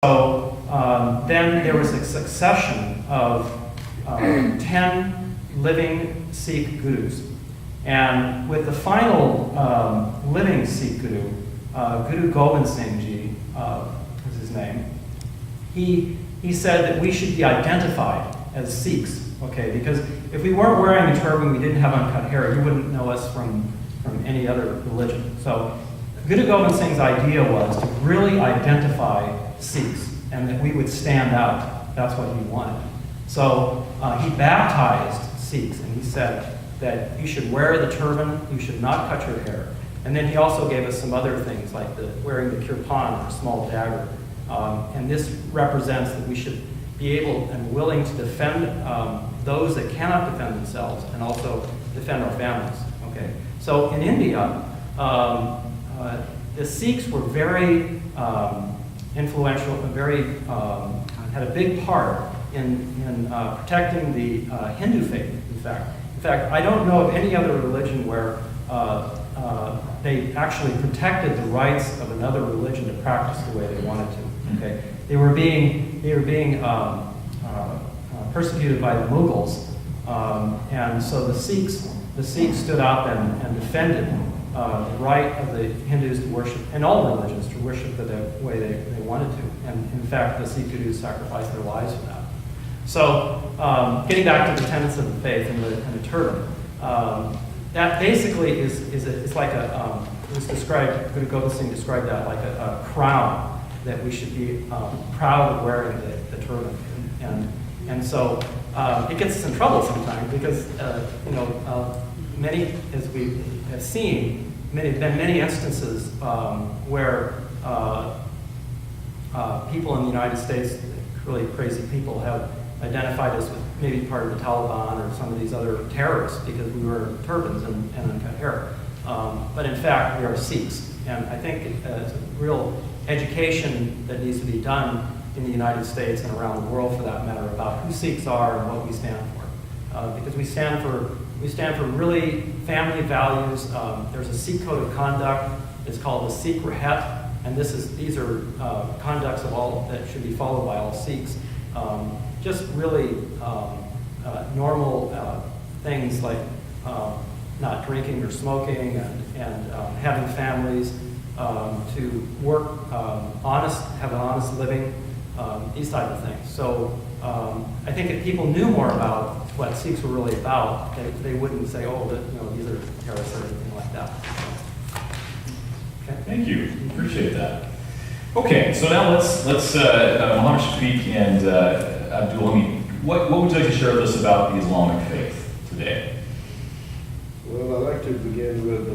So then there was a succession of 10 living Sikh gurus. And with the final living Sikh guru, Guru Gobind Singh Ji was his name, he said that we should be identified as Sikhs, okay? Because if we weren't wearing a turban, we didn't have uncut hair, you wouldn't know us from any other religion. So Guru Gobind Singh's idea was to really identify Sikhs and that we would stand out. That's what he wanted. So he baptized Sikhs and he said that you should wear the turban, you should not cut your hair. And then he also gave us some other things like wearing the kirpan, or small dagger. And this represents that we should be able and willing to defend those that cannot defend themselves and also defend our families. Okay. So in India, the Sikhs were very influential and had a big part in protecting the Hindu faith, in fact. In fact, I don't know of any other religion where they actually protected the rights of another religion to practice the way they wanted to. Okay, they were being persecuted by the Mughals, and so the Sikhs stood up and defended the right of the Hindus to worship, and all religions to worship the way they wanted to. And in fact, the Sikh Hindus sacrificed their lives for that. So, getting back to the tenets of the faith and the turban, that basically is like it was described. Guru Gobind Singh described that like a crown that we should be proud of wearing the turban, and so it gets us in trouble sometimes because many, as we have seen, many instances where people in the United States, really crazy people, have identified us with maybe part of the Taliban or some of these other terrorists because we wear turbans and uncut hair. But in fact, we are Sikhs, and I think it's a real education that needs to be done in the United States and around the world, for that matter, about who Sikhs are and what we stand for. Because we stand for really family values. There's a Sikh code of conduct. It's called the Sikh Rahat, and these are conducts of all that should be followed by all Sikhs. Just really normal things like not drinking or smoking and having families, to work have an honest living, these type of things. So I think if people knew more about what Sikhs were really about, they wouldn't say, oh, these are terrorists or anything like that. Okay. Thank you. Appreciate that. Okay, so now let's Muhammad Shafiq and Abdul Hamid, what would you like to share with us about the Islamic faith today? Well, I'd like to begin with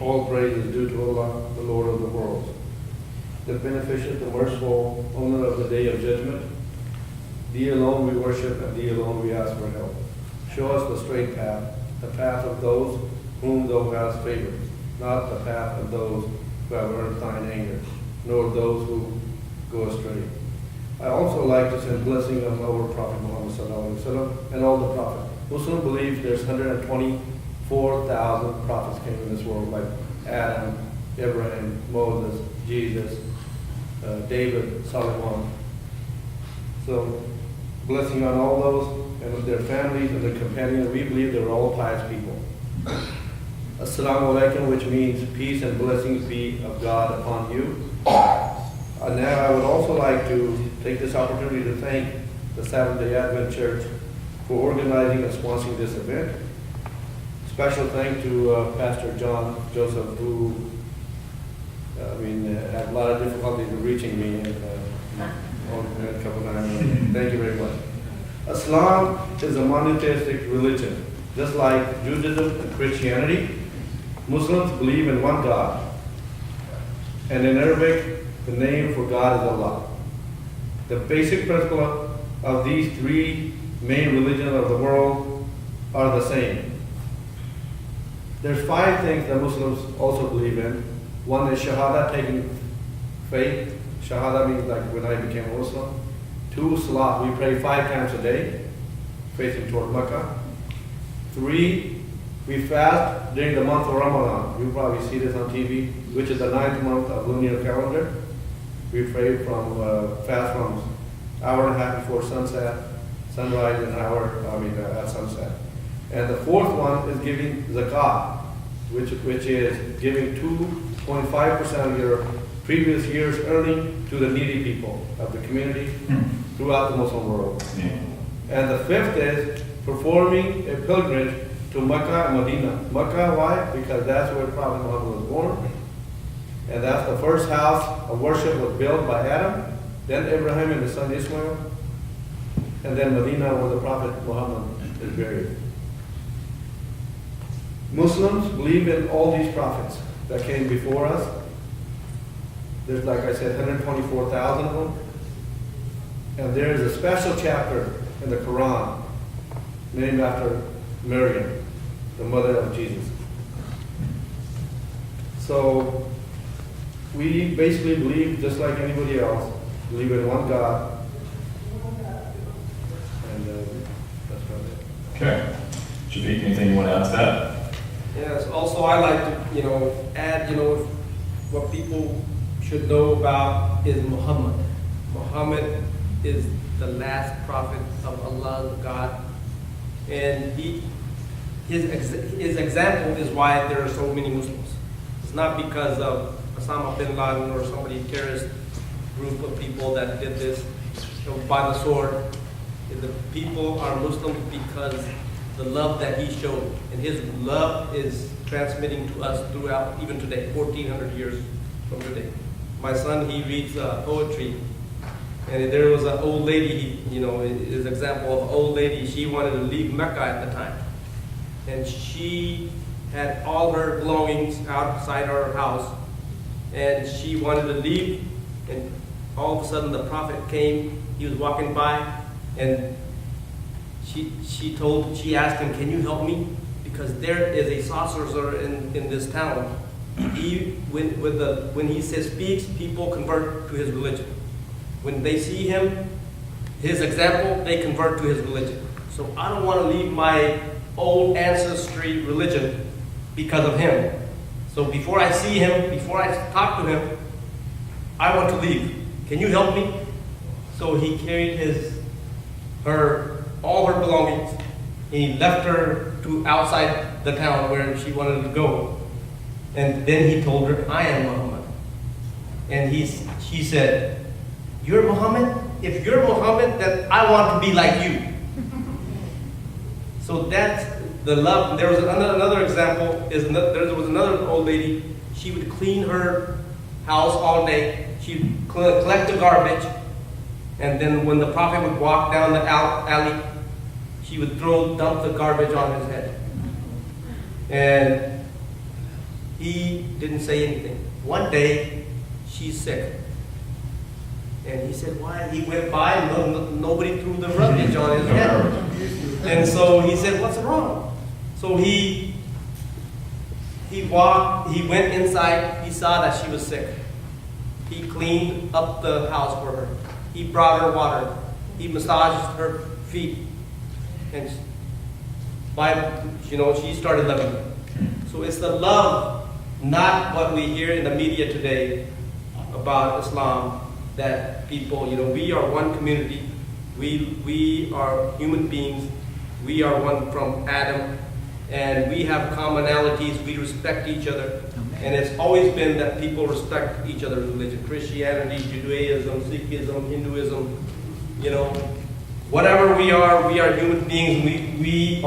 all praise is due to Allah, the Lord of the worlds, the beneficent, the merciful, owner of the day of judgment. Thee alone we worship, and Thee alone we ask for help. Show us the straight path, the path of those whom Thou hast favored, not the path of those who have earned Thine anger, nor those who go astray. I also like to send blessing on our Prophet Muhammad sallallahu alaihi wasallam and all the prophets. Muslim believes there's 124,000 prophets came in this world, like Adam, Abraham, Moses, Jesus, David, Solomon. So, blessing on all those and with their families and their companions. We believe they were all pious people. Assalamu alaikum, which means peace and blessings be of God upon you. Now I would also like to take this opportunity to thank the Seventh-day Adventist Church for organizing and sponsoring this event. Special thanks to Pastor John Joseph, who had a lot of difficulties in reaching me a couple times. Thank you very much. Islam is a monotheistic religion. Just like Judaism and Christianity, Muslims believe in one God. And in Arabic, the name for God is Allah. The basic principle of these three main religions of the world are the same. There's 5 things that Muslims also believe in. One is Shahada, taking faith. Shahada means like when I became a Muslim. 2, Salat, we pray 5 times a day, facing toward Mecca. 3, we fast during the month of Ramadan. You probably see this on TV, which is the 9th month of lunar calendar. We pray fast from hour and a half before sunrise, and at sunset. And the fourth one is giving zakat, which is giving 2.5% of your previous year's earning to the needy people of the community throughout the Muslim world. Yeah. And the fifth is performing a pilgrimage to Mecca and Medina. Mecca, why? Because that's where Prophet Muhammad was born. And that's the first house of worship was built by Adam, then Abraham and his son Ishmael, and then Medina where the Prophet Muhammad is buried. Muslims believe in all these prophets that came before us. There's, like I said, 124,000 of them. And there is a special chapter in the Quran named after Maryam, the mother of Jesus. So we basically believe, just like anybody else, believe in one God. And that's about it. Okay. Shafiq, anything you want to add to that? Yes, also I like to, add, what people should know about is Muhammad. Muhammad is the last prophet of Allah, God. And his example is why there are so many Muslims. It's not because of Osama bin Laden or somebody terrorist group of people that did this by the sword. The people are Muslims because the love that he showed, and his love is transmitting to us throughout even today, 1400 years from today. My son, he reads poetry, and there was an old lady, his example of an old lady, she wanted to leave Mecca at the time. And she had all her belongings outside her house, and she wanted to leave, and all of a sudden the prophet came, he was walking by, and she asked him, "Can you help me? Because there is a sorcerer in this town. When he speaks, people convert to his religion. When they see him, his example, they convert to his religion. So I don't want to leave my old ancestry religion because of him. So before I see him, before I talk to him, I want to leave. Can you help me?" So he carried all her belongings, and he left her to outside the town where she wanted to go. And then he told her, "I am Muhammad." And she said, "You're Muhammad? If you're Muhammad, then I want to be like you." So that's the love. There was another example. There was another old lady. She would clean her house all day. She'd collect the garbage. And then when the prophet would walk down the alley, she would dump the garbage on his head. And he didn't say anything. One day, she's sick. And he said, "Why?" He went by and nobody threw the rubbish on his head. And so he said, "What's wrong?" So he went inside, he saw that she was sick. He cleaned up the house for her. He brought her water. He massaged her feet. And she started loving him. So it's the love, not what we hear in the media today about Islam, that people, we are one community. We are human beings. We are one from Adam. And we have commonalities. We respect each other. And it's always been that people respect each other's religion. Christianity, Judaism, Sikhism, Hinduism, whatever we are human beings. We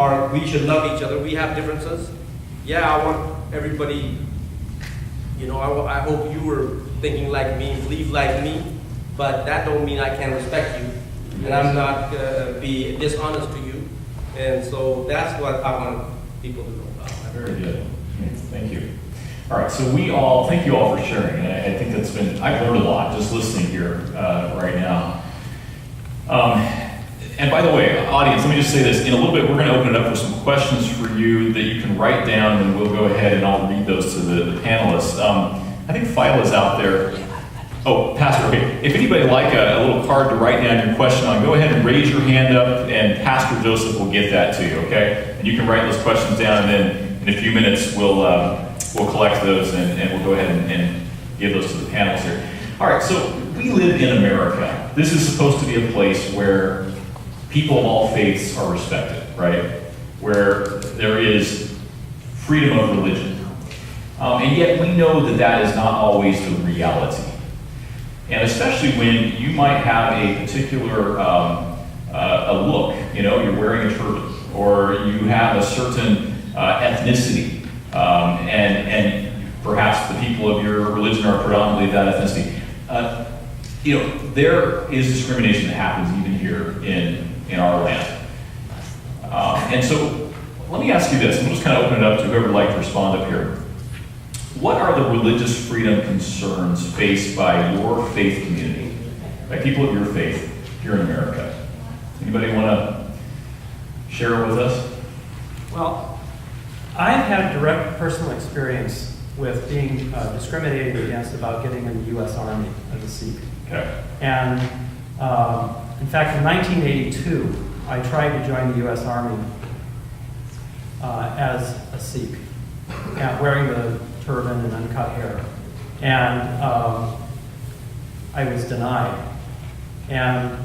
should love each other. We have differences. Yeah, I want everybody, I hope you were thinking like me, believe like me, but that don't mean I can't respect you. And I'm not be dishonest to you. And so that's what I want people to know about. Very good. Thank you. All right, so thank you all for sharing. And I think I've learned a lot just listening here right now. And by the way, audience, let me just say this. In a little bit, we're going to open it up for some questions for you that you can write down, and we'll go ahead and I'll read those to the panelists. I think Phila's out there. Oh, Pastor, okay. If anybody would like a little card to write down your question on, go ahead and raise your hand up, and Pastor Joseph will get that to you, okay? And you can write those questions down, and then in a few minutes, we'll collect those, and we'll go ahead and give those to the panelists here. All right, so we live in America. This is supposed to be a place where people of all faiths are respected, right? Where there is freedom of religion. And yet we know that that is not always the reality. And especially when you might have a particular a look, you're wearing a turban, or you have a certain ethnicity, and perhaps the people of your religion are predominantly that ethnicity. There is discrimination that happens even here in our land. And so let me ask you this, and we'll just kind of open it up to whoever would like to respond up here. What are the religious freedom concerns faced by your faith community, by people of your faith here in America? Anybody want to share it with us? Well, I've had direct personal experience with being discriminated against about getting in the U.S. Army as a Sikh. Okay. And in fact, in 1982, I tried to join the U.S. Army as a Sikh, wearing the turban and uncut hair. And I was denied. And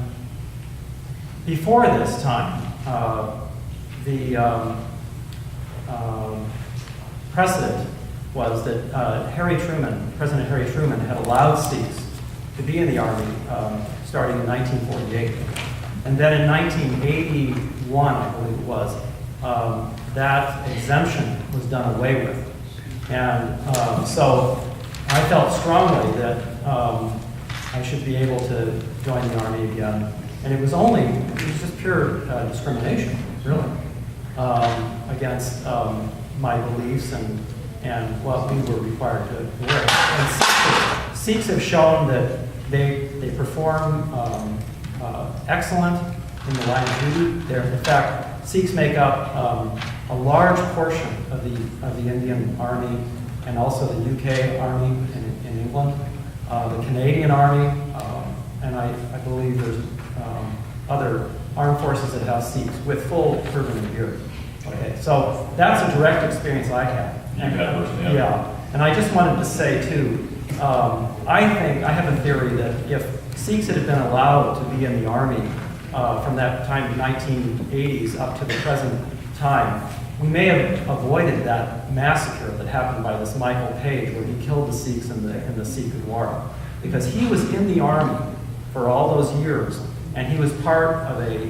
before this time, the precedent was that President Harry Truman had allowed Sikhs to be in the Army starting in 1948. And then in 1981, I believe it was, that exemption was done away with. And so I felt strongly that I should be able to join the Army again. And it was just pure discrimination, really, against my beliefs and what we were required to wear. And Sikhs have shown that they perform excellent in the line of duty. In fact, Sikhs make up a large portion of the Indian Army and also the UK Army in England, the Canadian Army, and I believe there's other armed forces that have Sikhs with full turban and beard. Okay, so that's a direct experience I had. Yeah, and I just wanted to say too, I have a theory that if Sikhs had been allowed to be in the Army from that time, 1980s, up to the present time, we may have avoided that massacre that happened by this Michael Page, where he killed the Sikhs in the Sikh Gurdwara, because he was in the Army for all those years, and he was part of a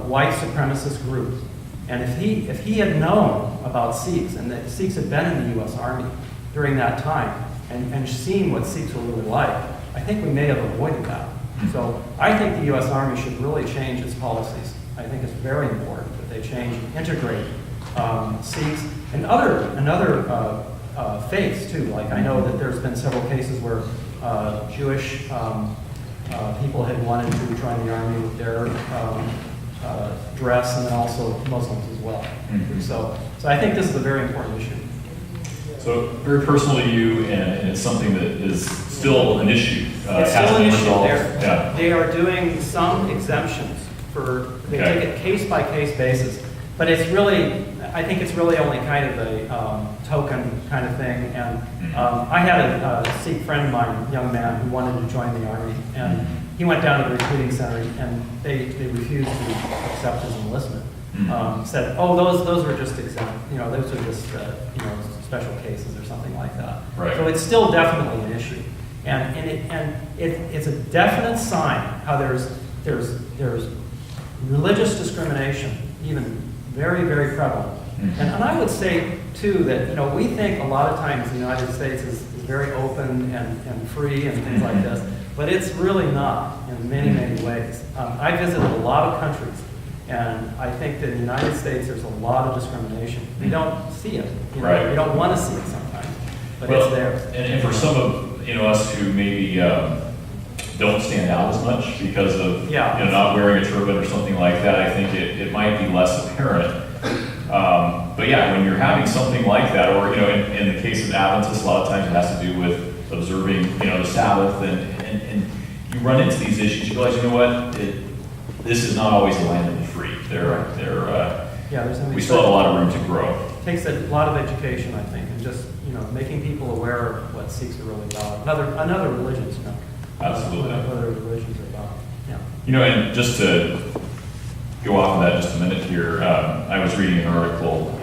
white supremacist group. And if he had known about Sikhs, and that Sikhs had been in the U.S. Army during that time, and seen what Sikhs were really like, I think we may have avoided that. So I think the U.S. Army should really change its policies. I think it's very important that they change and integrate Sikhs and other faiths too. Like I know that there's been several cases where Jewish people had wanted to join the Army with their dress, and then also Muslims as well. Mm-hmm. So I think this is a very important issue. So very personal to you, and it's something that is still an issue. It's still an issue. They are doing some exemptions they take it case by case basis, but I think it's really only kind of a token kind of thing. And I had a Sikh friend of mine, a young man, who wanted to join the Army, and he went down to the recruiting center, and they refused to accept his enlistment. Said, "Oh, those are just exempt. Those are just special cases or something like that." Right. So it's still definitely an issue, and it's a definite sign how there's religious discrimination, even very, very prevalent. And I would say too that we think a lot of times the United States is very open and free and things like this, but it's really not in many, many ways. I visited a lot of countries, and I think that in the United States there's a lot of discrimination. We don't see it. Right. We don't want to see it sometimes, but well, it's there. And for some of us who maybe don't stand out as much because of not wearing a turban or something like that, I think it might be less apparent. But yeah, when you're having something like that, or in the case of Adventists, a lot of times it has to do with observing the Sabbath, and you run into these issues. You realize, this is not always the land of the free. We still have a lot of room to grow. It takes a lot of education, I think, and just making people aware of what Sikhs are really about, and other religions. Absolutely. What other religions are about. Yeah. You know, and just to go off of that just a minute here, I was reading an article